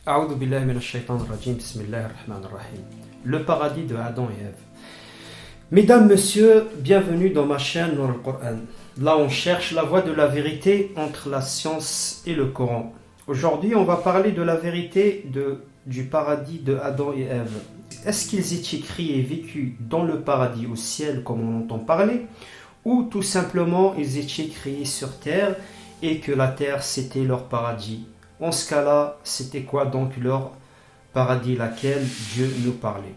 A'oudhu billahi minash shaitanir rajim, bismillahir rahmanir rahim. Le paradis de Adam et Ève. Mesdames, messieurs, bienvenue dans ma chaîne Nour al-Qur'an. Là, on cherche la voie de la vérité entre la science et le Coran. Aujourd'hui, on va parler de la vérité du paradis de Adam et Ève. Est-ce qu'ils étaient créés et vécus dans le paradis au ciel, comme on entend parler, ou tout simplement ils étaient créés sur terre et que la terre c'était leur paradis? En ce cas-là, c'était quoi donc leur paradis, laquelle Dieu nous parlait?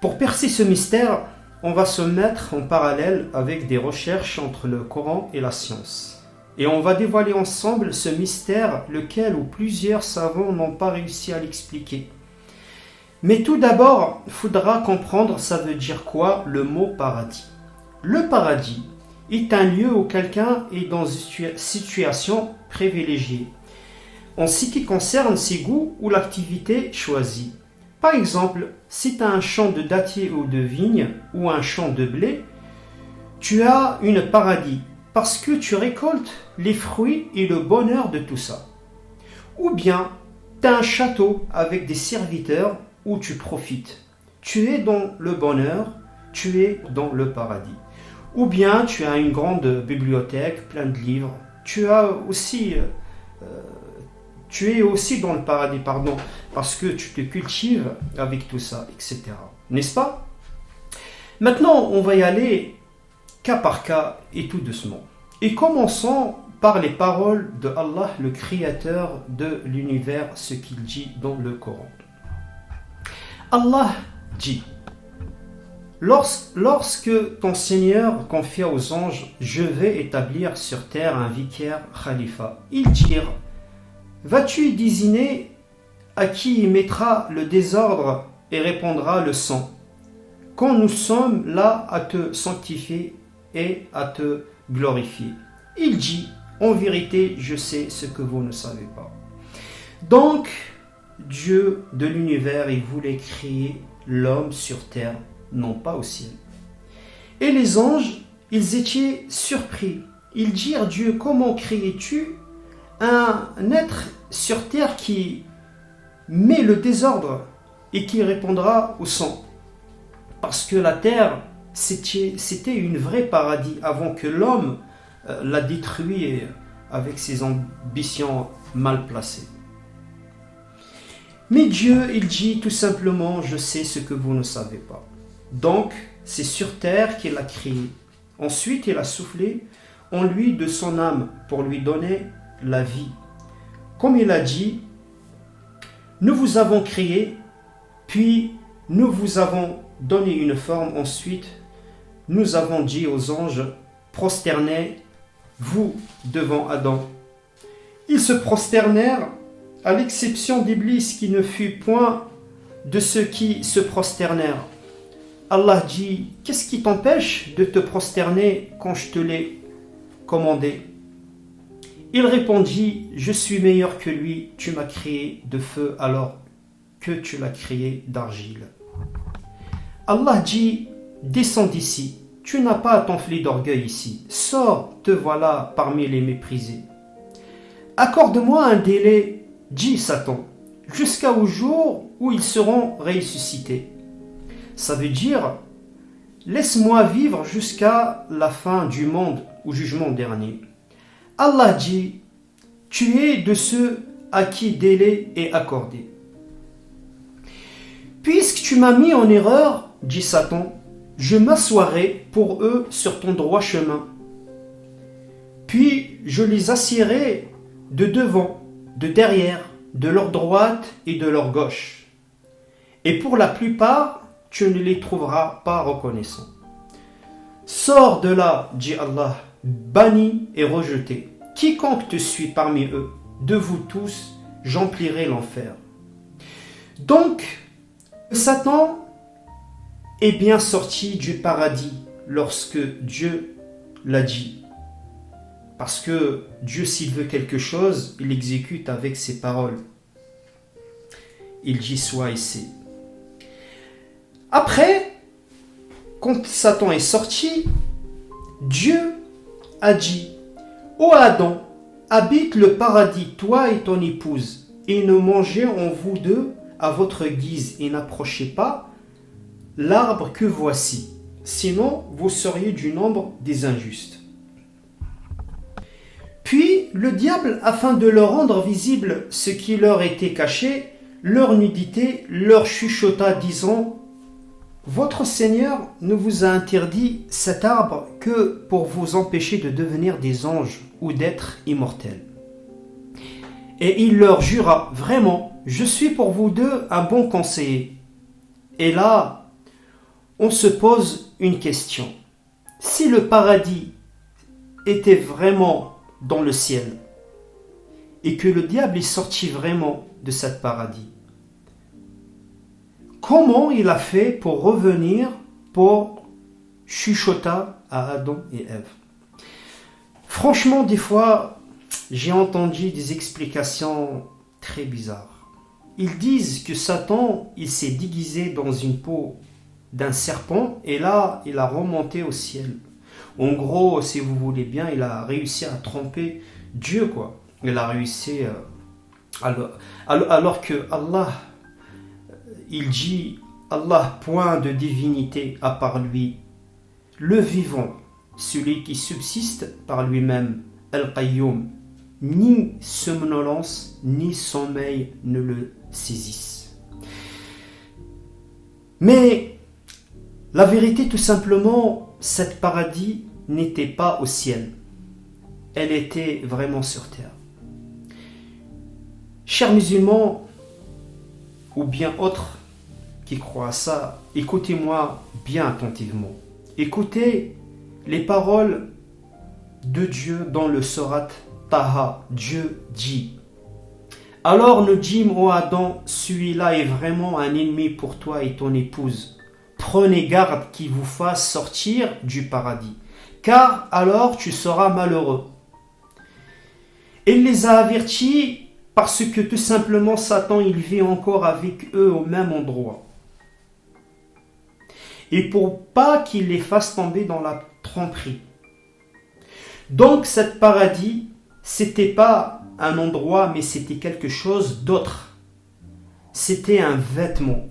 Pour percer ce mystère, on va se mettre en parallèle avec des recherches entre le Coran et la science. Et on va dévoiler ensemble ce mystère, lequel ou plusieurs savants n'ont pas réussi à l'expliquer. Mais tout d'abord, il faudra comprendre ça veut dire quoi le mot paradis. Le paradis est un lieu où quelqu'un est dans une situation privilégiée en ce qui concerne ses goûts ou l'activité choisie. Par exemple, si tu as un champ de dattiers ou de vignes ou un champ de blé, tu as un paradis parce que tu récoltes les fruits et le bonheur de tout ça. Ou bien, tu as un château avec des serviteurs où tu profites. Tu es dans le bonheur, tu es dans le paradis. Ou bien tu as une grande bibliothèque, plein de livres. Tu es aussi dans le paradis, parce que tu te cultives avec tout ça, etc. N'est-ce pas? Maintenant, on va y aller cas par cas et tout doucement. Et commençons par les paroles de Allah, le créateur de l'univers, ce qu'il dit dans le Coran. Allah dit: Lorsque ton Seigneur confia aux anges, je vais établir sur terre un vicaire khalifa, ils dirent: vas-tu désigner à qui il mettra le désordre et répandra le sang, quand nous sommes là à te sanctifier et à te glorifier? Il dit: en vérité, je sais ce que vous ne savez pas. Donc, Dieu de l'univers, il voulait créer l'homme sur terre, non pas au ciel. Et les anges, ils étaient surpris. Ils dirent: Dieu, comment créais-tu un être sur terre qui met le désordre et qui répondra au sang? Parce que la terre, c'était une vraie paradis avant que l'homme la détruit avec ses ambitions mal placées. Mais Dieu, il dit tout simplement: je sais ce que vous ne savez pas. Donc, c'est sur terre qu'il a créé. Ensuite, il a soufflé en lui de son âme pour lui donner la vie. Comme il a dit: nous vous avons créé, puis nous vous avons donné une forme. Ensuite, nous avons dit aux anges: prosternez-vous devant Adam. Ils se prosternèrent, à l'exception d'Iblis qui ne fut point de ceux qui se prosternèrent. Allah dit: qu'est-ce qui t'empêche de te prosterner quand je te l'ai commandé? Il répondit: je suis meilleur que lui, tu m'as créé de feu alors que tu l'as créé d'argile. Allah dit: descends d'ici, tu n'as pas à t'enfler d'orgueil ici, sors, te voilà parmi les méprisés. Accorde-moi un délai, dit Satan, jusqu'au jour où ils seront ressuscités. Ça veut dire: laisse-moi vivre jusqu'à la fin du monde, au jugement dernier. Allah dit: tu es de ceux à qui délai est accordé. Puisque tu m'as mis en erreur, dit Satan, je m'assoirai pour eux sur ton droit chemin. Puis je les assiérai de devant, de derrière, de leur droite et de leur gauche. Et pour la plupart, tu ne les trouveras pas reconnaissants. Sors de là, dit Allah, banni et rejeté. Quiconque te suit parmi eux, de vous tous, j'emplirai l'enfer. Donc, Satan est bien sorti du paradis lorsque Dieu l'a dit. Parce que Dieu, s'il veut quelque chose, il l'exécute avec ses paroles. Il dit soit et c'est. Après, quand Satan est sorti, Dieu a dit: ô Adam, habite le paradis, toi et ton épouse, et ne mangez en vous deux à votre guise et n'approchez pas l'arbre que voici, sinon vous seriez du nombre des injustes. Puis le diable, afin de leur rendre visible ce qui leur était caché, leur nudité, leur chuchota, disant: Votre Seigneur ne vous a interdit cet arbre que pour vous empêcher de devenir des anges ou d'être immortels. Et il leur jura: Vraiment, je suis pour vous deux un bon conseiller. Et là, on se pose une question. Si le paradis était vraiment dans le ciel et que le diable est sorti vraiment de cet paradis, comment il a fait pour revenir pour chuchoter à Adam et Ève? Franchement, des fois, j'ai entendu des explications très bizarres. Ils disent que Satan, il s'est déguisé dans une peau d'un serpent et là, il a remonté au ciel. En gros, si vous voulez bien, il a réussi à tromper Dieu, quoi. Il a réussi, alors que Allah, il dit: Allah, point de divinité à part lui, le vivant, celui qui subsiste par lui-même, Al-Qayyum, ni somnolence ni sommeil ne le saisissent. Mais la vérité, tout simplement, cet paradis n'était pas au ciel. Elle était vraiment sur terre. Chers musulmans, ou bien autres qui croient à ça, écoutez-moi bien attentivement. Écoutez les paroles de Dieu dans le Surat Taha. Dieu dit: Alors nous dîmes, ô Adam, celui-là est vraiment un ennemi pour toi et ton épouse. Prenez garde qu'il vous fasse sortir du paradis, car alors tu seras malheureux. Il les a avertis parce que tout simplement Satan, il vit encore avec eux au même endroit. Et pour pas qu'il les fasse tomber dans la tromperie. Donc cet paradis, c'était pas un endroit, mais c'était quelque chose d'autre. C'était un vêtement.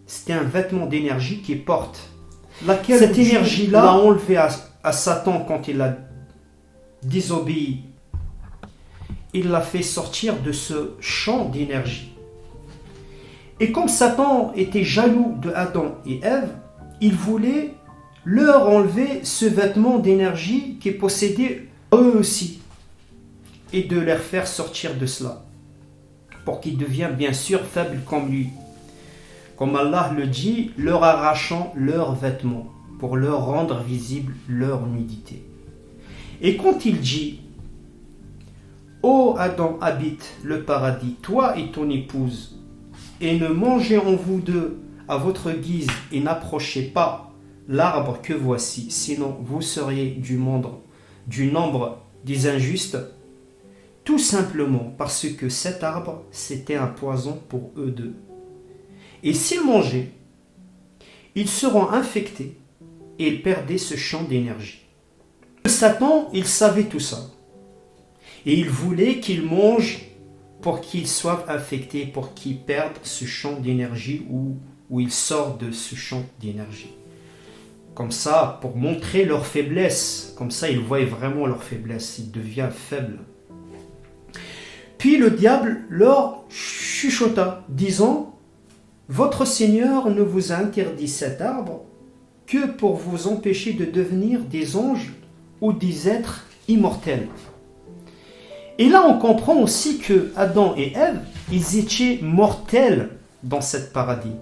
C'était un vêtement d'énergie qui porte. Cette énergie-là l'a enlevé à Satan quand il a désobéi. Il l'a fait sortir de ce champ d'énergie. Et comme Satan était jaloux de Adam et Ève, il voulait leur enlever ce vêtement d'énergie qui possédait eux aussi et de les faire sortir de cela pour qu'ils deviennent bien sûr faibles comme lui. Comme Allah le dit, leur arrachant leurs vêtements pour leur rendre visible leur nudité. Et quand il dit: Ô Adam, habite le paradis, toi et ton épouse, et ne mangez en vous deux à votre guise et n'approchez pas l'arbre que voici, sinon vous seriez du nombre des injustes, tout simplement parce que cet arbre, c'était un poison pour eux deux. Et s'ils mangeaient, ils seront infectés et ils perdaient ce champ d'énergie. Satan, il savait tout ça. Et il voulait qu'ils mangent pour qu'ils soient infectés, pour qu'ils perdent ce champ d'énergie où ils sortent de ce champ d'énergie. Comme ça, pour montrer leur faiblesse. Comme ça, ils voient vraiment leur faiblesse. Ils deviennent faibles. Puis le diable leur chuchota, disant: Votre Seigneur ne vous a interdit cet arbre que pour vous empêcher de devenir des anges ou des êtres immortels. Et là, on comprend aussi que Adam et Ève, ils étaient mortels dans cet paradis.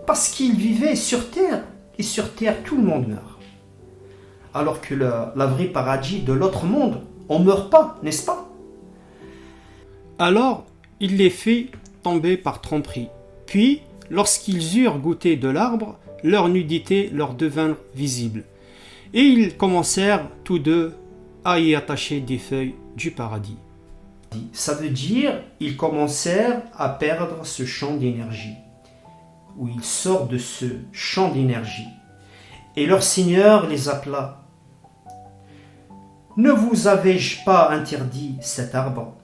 Parce qu'ils vivaient sur terre. Et sur terre, tout le monde meurt. Alors que la vraie paradis de l'autre monde, on ne meurt pas, n'est-ce pas? Alors, il les fait tomber par tromperie. Puis, lorsqu'ils eurent goûté de l'arbre, leur nudité leur devint visible. Et ils commencèrent tous deux à y attacher des feuilles du paradis. Ça veut dire ils commencèrent à perdre ce champ d'énergie, où ils sortent de ce champ d'énergie. Et leur Seigneur les appela: Ne vous avais-je pas interdit cet arbre?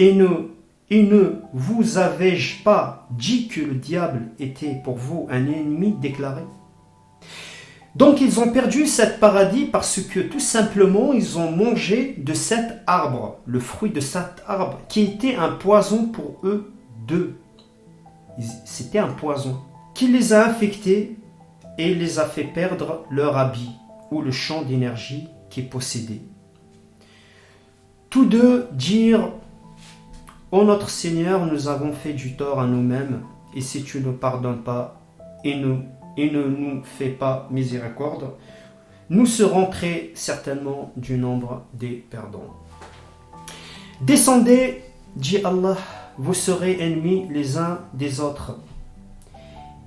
Et ne vous avais-je pas dit que le diable était pour vous un ennemi déclaré? Donc ils ont perdu cet paradis parce que tout simplement ils ont mangé de cet arbre, le fruit de cet arbre, qui était un poison pour eux deux. C'était un poison qui les a infectés et les a fait perdre leur habit ou le champ d'énergie qu'ils possédaient. Tous deux dirent: Ô notre Seigneur, nous avons fait du tort à nous-mêmes, et si tu ne pardonnes pas et ne nous fais pas miséricorde, nous serons très certainement du nombre des perdants. Descendez, dit Allah, vous serez ennemis les uns des autres.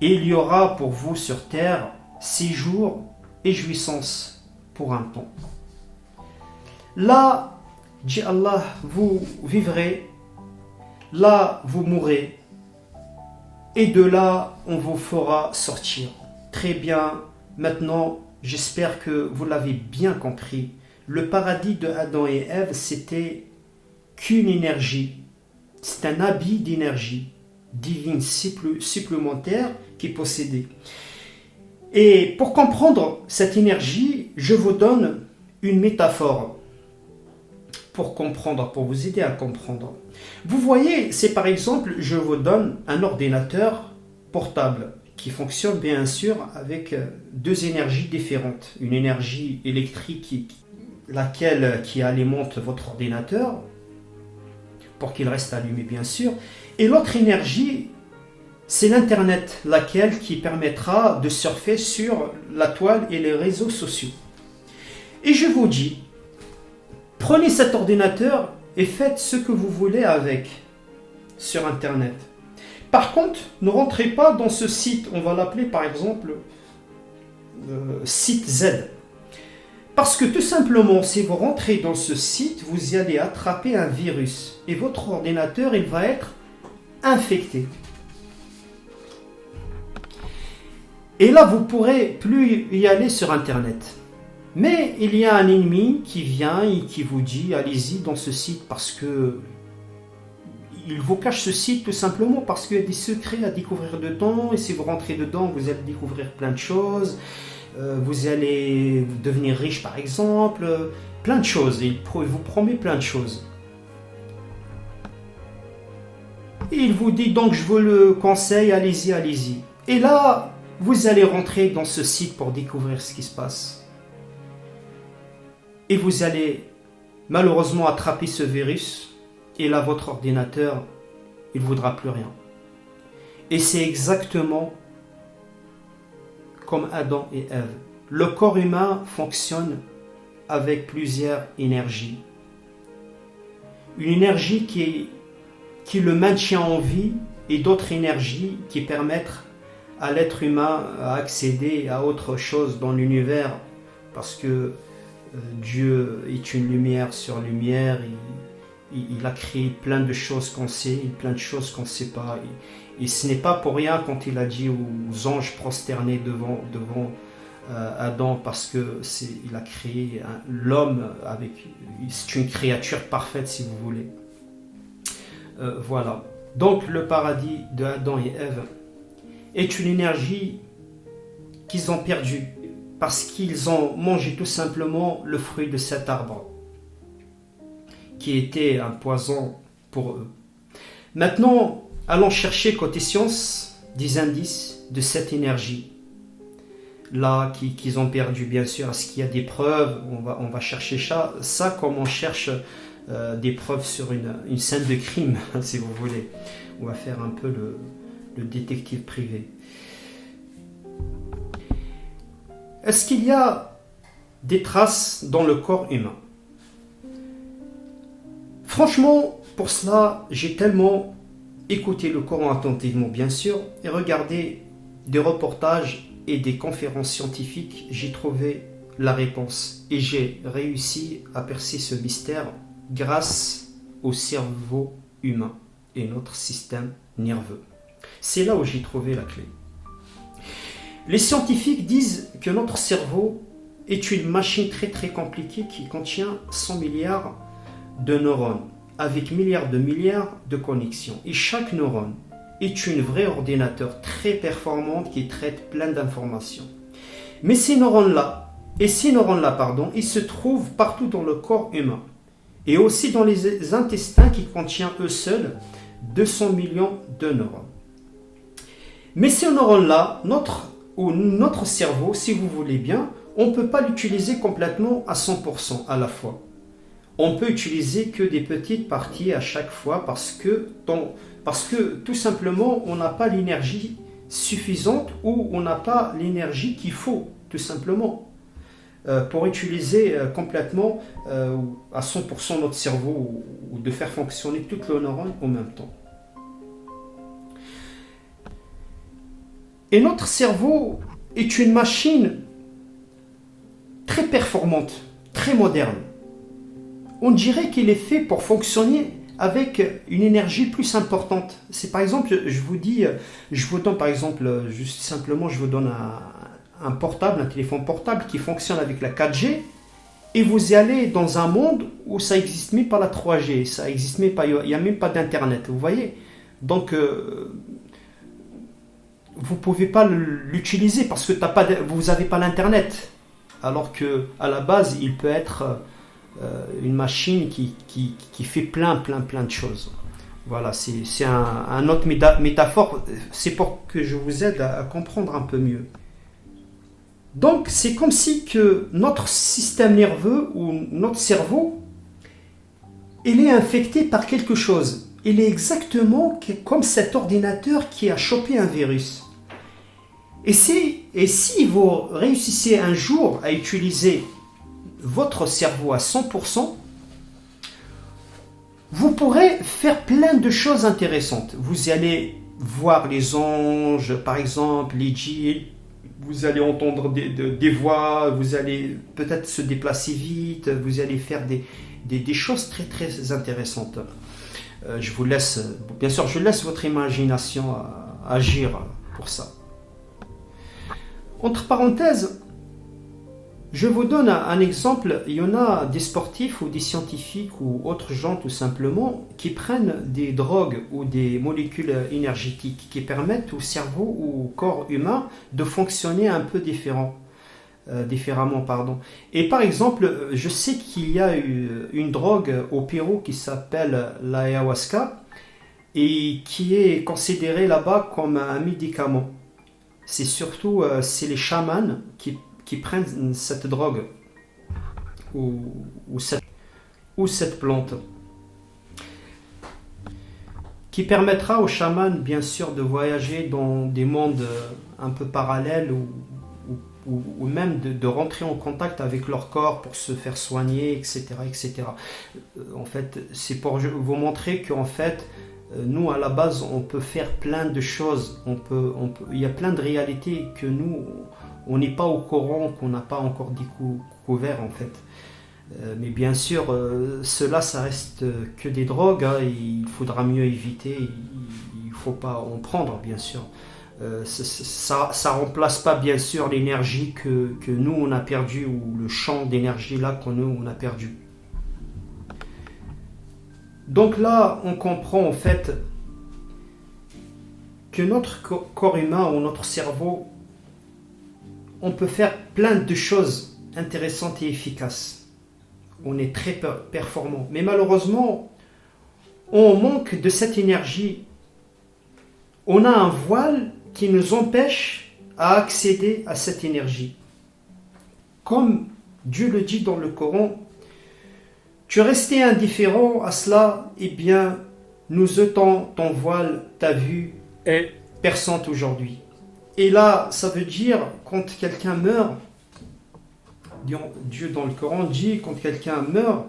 Et il y aura pour vous sur terre 6 jours et jouissance pour un temps. Là, dit Allah, vous vivrez, là vous mourrez, et de là on vous fera sortir. Très bien, maintenant j'espère que vous l'avez bien compris. Le paradis de Adam et Ève, c'était qu'une énergie, c'est un habit d'énergie divine supplémentaire qu'ils possédaient. Et pour comprendre cette énergie, je vous donne une métaphore pour comprendre, pour vous aider à comprendre. Vous voyez, c'est par exemple, je vous donne un ordinateur portable qui fonctionne bien sûr avec deux énergies différentes. Une énergie électrique qui alimente votre ordinateur pour qu'il reste allumé bien sûr, et l'autre énergie, c'est l'Internet, laquelle qui permettra de surfer sur la toile et les réseaux sociaux. Et je vous dis, prenez cet ordinateur et faites ce que vous voulez avec sur Internet. Par contre, ne rentrez pas dans ce site, on va l'appeler par exemple site Z. Parce que tout simplement, si vous rentrez dans ce site, vous y allez attraper un virus et votre ordinateur, il va être infecté. Et là, vous ne pourrez plus y aller sur Internet. Mais il y a un ennemi qui vient et qui vous dit, allez-y dans ce site parce que il vous cache ce site tout simplement parce qu'il y a des secrets à découvrir dedans, et si vous rentrez dedans, vous allez découvrir plein de choses. Vous allez devenir riche par exemple, plein de choses, il vous promet plein de choses. Et il vous dit donc, je vous le conseille, allez-y, allez-y. Et là, vous allez rentrer dans ce site pour découvrir ce qui se passe. Et vous allez malheureusement attraper ce virus, et là votre ordinateur, il ne voudra plus rien. Et c'est exactement comme Adam et Ève. Le corps humain fonctionne avec plusieurs énergies. Une énergie qui le maintient en vie et d'autres énergies qui permettent à l'être humain à accéder à autre chose dans l'univers, parce que Dieu est une lumière sur lumière, il a créé plein de choses qu'on sait et plein de choses qu'on ne sait pas. Et ce n'est pas pour rien quand il a dit aux anges prosternés devant Adam, parce que il a créé l'homme c'est une créature parfaite si vous voulez. Voilà. Donc le paradis de Adam et Ève est une énergie qu'ils ont perdue parce qu'ils ont mangé tout simplement le fruit de cet arbre qui était un poison pour eux. Maintenant, allons chercher côté science des indices de cette énergie là qu'ils ont perdu, bien sûr. Est-ce qu'il y a des preuves? On va chercher ça comme on cherche des preuves sur une scène de crime, si vous voulez. On va faire un peu le détective privé. Est-ce qu'il y a des traces dans le corps humain? Franchement, pour cela, j'ai tellement écouté le Coran attentivement, bien sûr, et regardé des reportages et des conférences scientifiques, j'ai trouvé la réponse. Et j'ai réussi à percer ce mystère grâce au cerveau humain et notre système nerveux. C'est là où j'ai trouvé la clé. Les scientifiques disent que notre cerveau est une machine très très compliquée qui contient 100 milliards de neurones. avec milliards de connexions. Et chaque neurone est une vraie ordinateur très performante qui traite plein d'informations. Mais ces neurones-là, ils se trouvent partout dans le corps humain. Et aussi dans les intestins qui contiennent eux seuls 200 millions de neurones. Mais ces neurones-là, notre cerveau, si vous voulez bien, on ne peut pas l'utiliser complètement à 100% à la fois. On peut utiliser que des petites parties à chaque fois parce que tout simplement on n'a pas l'énergie suffisante ou on n'a pas l'énergie qu'il faut tout simplement pour utiliser complètement à 100% notre cerveau ou de faire fonctionner toutes les neurones en même temps. Et notre cerveau est une machine très performante, très moderne. On dirait qu'il est fait pour fonctionner avec une énergie plus importante. C'est par exemple, je vous donne par exemple, juste simplement, je vous donne un portable, un téléphone portable qui fonctionne avec la 4G et vous allez dans un monde où ça n'existe même pas la 3G, ça existe même pas, il n'y a même pas d'internet, vous voyez. Donc, vous ne pouvez pas l'utiliser parce que vous n'avez pas l'internet. Alors qu'à la base, il peut être une machine qui fait plein de choses. Voilà, c'est un autre métaphore, c'est pour que je vous aide à comprendre un peu mieux. Donc, c'est comme si que notre système nerveux ou notre cerveau, il est infecté par quelque chose. Il est exactement comme cet ordinateur qui a chopé un virus. Et si vous réussissez un jour à utiliser votre cerveau à 100%, vous pourrez faire plein de choses intéressantes. Vous allez voir les anges, par exemple, les djinns, vous allez entendre des voix, vous allez peut-être se déplacer vite, vous allez faire des choses très intéressantes. Bien sûr, je laisse votre imagination agir pour ça. Entre parenthèses, je vous donne un exemple. Il y en a des sportifs ou des scientifiques ou autres gens tout simplement qui prennent des drogues ou des molécules énergétiques qui permettent au cerveau ou au corps humain de fonctionner un peu différemment. Et par exemple, je sais qu'il y a une drogue au Pérou qui s'appelle l'ayahuasca et qui est considérée là-bas comme un médicament. C'est surtout les chamans qui prennent cette drogue ou cette plante qui permettra aux chamans bien sûr de voyager dans des mondes un peu parallèles ou même de rentrer en contact avec leur corps pour se faire soigner, etc. En fait, c'est pour vous montrer qu'en fait nous, à la base, on peut faire plein de choses. Il y a plein de réalités que nous, on n'est pas au courant, qu'on n'a pas encore découvert, en fait. Mais bien sûr, cela, ça reste que des drogues. Hein, il faudra mieux éviter. Il ne faut pas en prendre, bien sûr. Ça ne remplace pas, bien sûr, l'énergie que nous, on a perdue ou le champ d'énergie là qu'on a perdu. Donc là, on comprend en fait que notre corps humain ou notre cerveau, on peut faire plein de choses intéressantes et efficaces. On est très performant. Mais malheureusement, on manque de cette énergie. On a un voile qui nous empêche à accéder à cette énergie. Comme Dieu le dit dans le Coran, tu es resté indifférent à cela, eh bien, nous ôtons ton voile, ta vue est perçante aujourd'hui. Et là, ça veut dire, quand quelqu'un meurt, Dieu dans le Coran dit, quand quelqu'un meurt,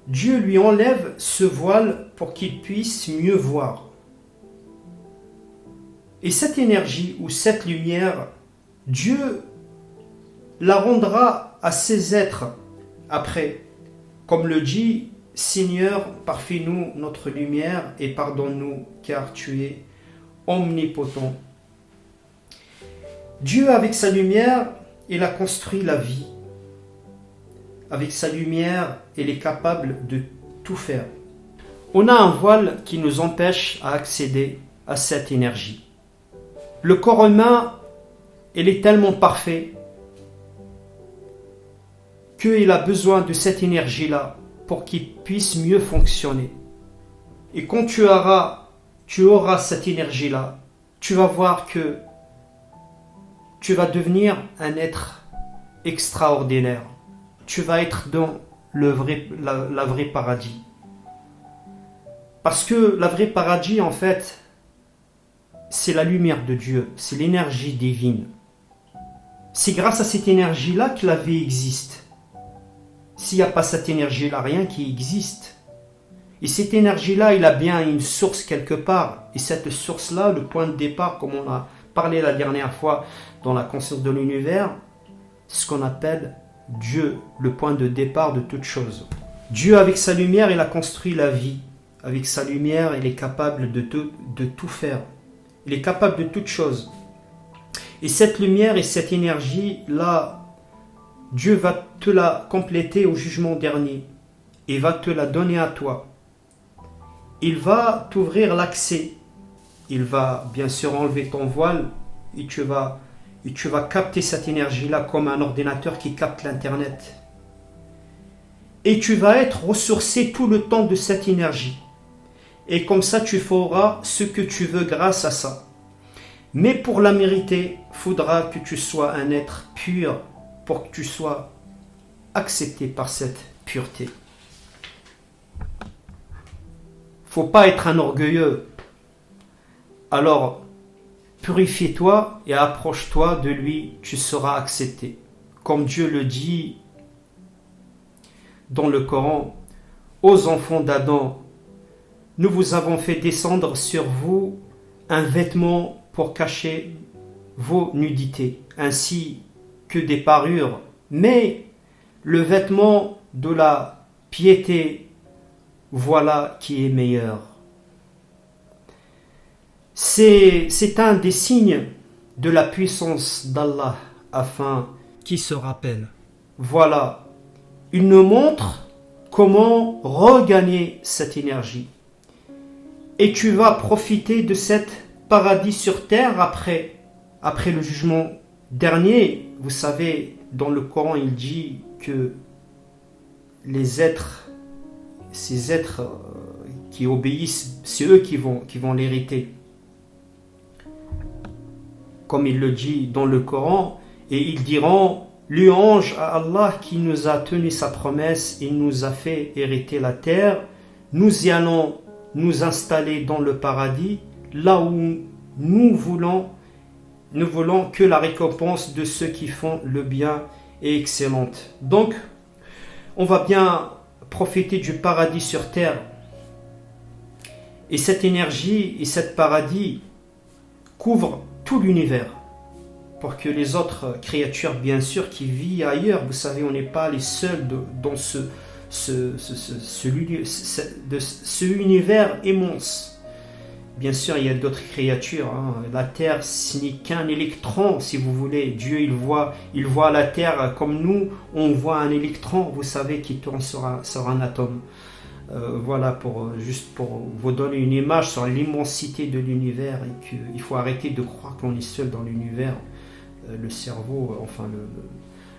Dieu lui enlève ce voile pour qu'il puisse mieux voir. Et cette énergie ou cette lumière, Dieu la rendra à ses êtres après, comme le dit, Seigneur, parfais-nous notre lumière et pardonne-nous, car tu es omnipotent. Dieu, avec sa lumière, il a construit la vie. Avec sa lumière, il est capable de tout faire. On a un voile qui nous empêche à accéder à cette énergie. Le corps humain, il est tellement parfait qu'il a besoin de cette énergie-là pour qu'il puisse mieux fonctionner. Et quand tu auras cette énergie-là, tu vas voir que tu vas devenir un être extraordinaire. Tu vas être dans la vraie paradis. Parce que la vraie paradis, en fait, c'est la lumière de Dieu, c'est l'énergie divine. C'est grâce à cette énergie-là que la vie existe. S'il n'y a pas cette énergie-là, rien qui existe. Et cette énergie-là, il a bien une source quelque part. Et cette source-là, le point de départ, comme on a parlé la dernière fois dans la conscience de l'univers, c'est ce qu'on appelle Dieu, le point de départ de toute chose. Dieu, avec sa lumière, il a construit la vie. Avec sa lumière, il est capable de tout faire. Il est capable de toute chose. Et cette lumière et cette énergie-là, Dieu va te la compléter au jugement dernier. Il va te la donner à toi. Il va t'ouvrir l'accès. Il va bien sûr enlever ton voile et tu vas capter cette énergie-là comme un ordinateur qui capte l'Internet. Et tu vas être ressourcé tout le temps de cette énergie. Et comme ça, tu feras ce que tu veux grâce à ça. Mais pour la mériter, il faudra que tu sois un être pur pour que tu sois accepté par cette pureté. Faut pas être un orgueilleux. Alors, purifie-toi et approche-toi de lui, tu seras accepté. Comme Dieu le dit dans le Coran, aux enfants d'Adam, nous vous avons fait descendre sur vous un vêtement pour cacher vos nudités, ainsi que des parures, mais le vêtement de la piété, voilà qui est meilleur. C'est un des signes de la puissance d'Allah afin qu'il se rappelle. Voilà, il nous montre comment regagner cette énergie. Et tu vas profiter de cet paradis sur terre après le jugement dernier. Vous savez, dans le Coran, il dit que ces êtres qui obéissent, c'est eux qui vont l'hériter. Comme il le dit dans le Coran, et ils diront, louange à Allah qui nous a tenu sa promesse et nous a fait hériter la terre. Nous y allons nous installer dans le paradis, là où nous voulons que la récompense de ceux qui font le bien est excellente. Donc, on va bien profiter du paradis sur terre. Et cette énergie et ce paradis couvrent tout l'univers. Pour que les autres créatures, bien sûr, qui vivent ailleurs, vous savez, on n'est pas les seuls dans ce univers immense. Bien sûr, il y a d'autres créatures. La Terre, ce n'est qu'un électron, si vous voulez. Dieu, il voit la Terre comme nous, on voit un électron, vous savez, qui tourne sur un atome. Voilà, juste pour vous donner une image sur l'immensité de l'univers et qu'il faut arrêter de croire qu'on est seul dans l'univers. Le cerveau,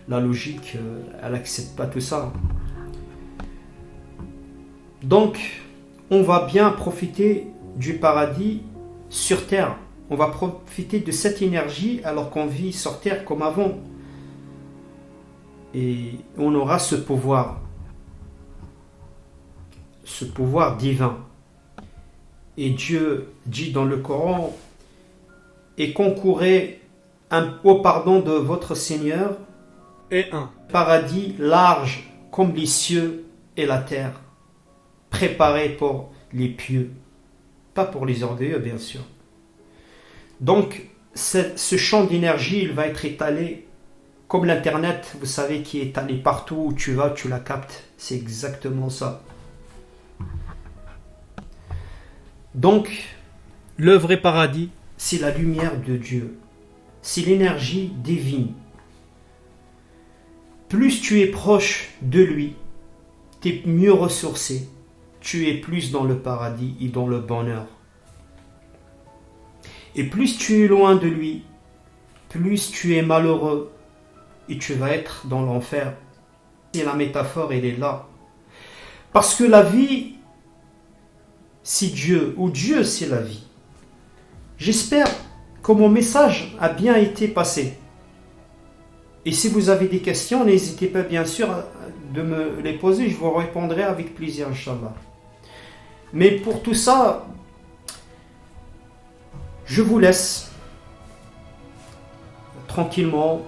la logique, elle n'accepte pas tout ça. Donc, on va bien profiter du paradis sur terre. On va profiter de cette énergie alors qu'on vit sur terre comme avant. Et on aura ce pouvoir divin. Et Dieu dit dans le Coran, et concourez au pardon de votre Seigneur et un paradis large comme les cieux et la terre, préparé pour les pieux, pas pour les orgueilleux bien sûr. Donc ce champ d'énergie, il va être étalé comme l'internet, vous savez, qui est étalé partout où tu vas, tu la captes. C'est exactement ça. Donc le vrai paradis, c'est la lumière de Dieu. C'est l'énergie divine. Plus tu es proche de lui, tu es mieux ressourcé. tu es plus dans le paradis et dans le bonheur. Et plus tu es loin de lui, plus tu es malheureux et tu vas être dans l'enfer. Et la métaphore, elle est là. Parce que la vie, c'est Dieu, ou Dieu, c'est la vie. J'espère que mon message a bien été passé. Et si vous avez des questions, n'hésitez pas bien sûr de me les poser, je vous répondrai avec plaisir, Inch'Allah. Mais pour tout ça, je vous laisse tranquillement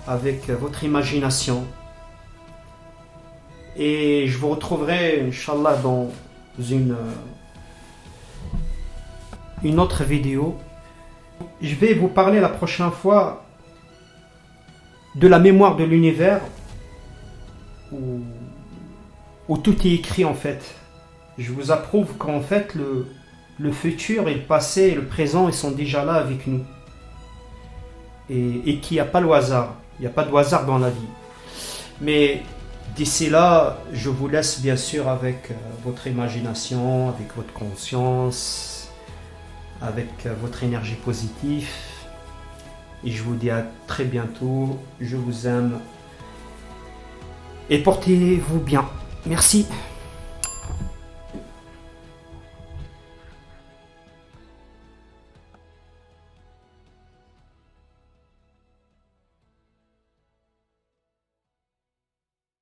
avec votre imagination. Et je vous retrouverai, Inch'Allah, dans une autre vidéo. Je vais vous parler la prochaine fois de la mémoire de l'univers où tout est écrit en fait. Je vous approuve qu'en fait le futur et le passé et le présent ils sont déjà là avec nous. Et qu'il n'y a pas le hasard. Il n'y a pas de hasard dans la vie. Mais d'ici là, je vous laisse bien sûr avec votre imagination, avec votre conscience, avec votre énergie positive. Et je vous dis à très bientôt. Je vous aime. Et portez-vous bien. Merci.